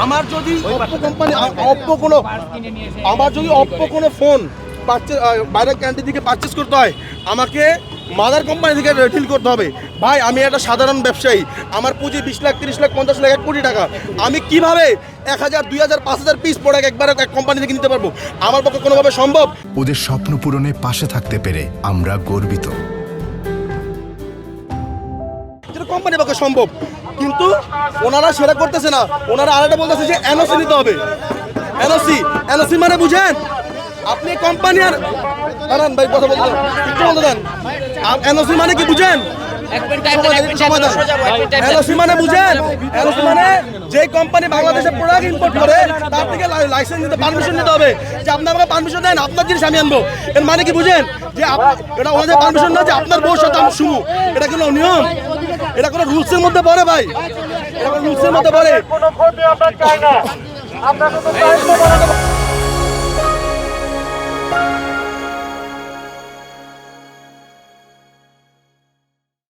আমার যদি Oppo company Oppo কোনো ফোন বাইরের ক্যান্টিন থেকে পারচেস করতে হয়, আমাকে মাদার কোম্পানি থেকে ডিল করতে হবে। ভাই আমি একটা সাধারণ ব্যবসায়ী, আমার পুঁজি 20 লাখ 30 লাখ 50 লাখ 1 কোটি টাকা, আমি কিভাবে 1000 2000 5000 পিস প্রোডাক্ট একবারে এক কোম্পানি থেকে নিতে পারবো? আমার পক্ষে কোনোভাবে সম্ভব? ওদের স্বপ্ন পূরণে পাশে থাকতে পেরে আমরা গর্বিত। কোম্পানির পক্ষে সম্ভব, কিন্তু ওনারা সেটা করতেছে না। ওনারা আরেকটা বলতেছে যে এনওসি নিতে হবে। এনওসি মানে বুঝেন আপনি কোম্পানি আর দাঁড়ান ভাই কথা বলতে একটু বলতে দেন। এনওসি মানে কি বুঝেন? এনওসি মানে বুঝেন? এনওসি মানে যে কোম্পানি বাংলাদেশে প্রোডাক্ট ইম্পোর্ট করে তার থেকে লাইসেন্স নিতে পারমিশন নিতে হবে, যে আপনি আমাকে পারমিশন দেন আপনার জিনিস আমি আনবো। এর মানে কি বুঝেন? যে এটা ওনাদের পারমিশন না যে আপনার বউর সাথে আমি শুভ, এটা কোনো নিয়ম? এটা কোনো রুলসের মধ্যে পড়ে ভাই? এটা কোনো রুলসের মধ্যে পড়ে?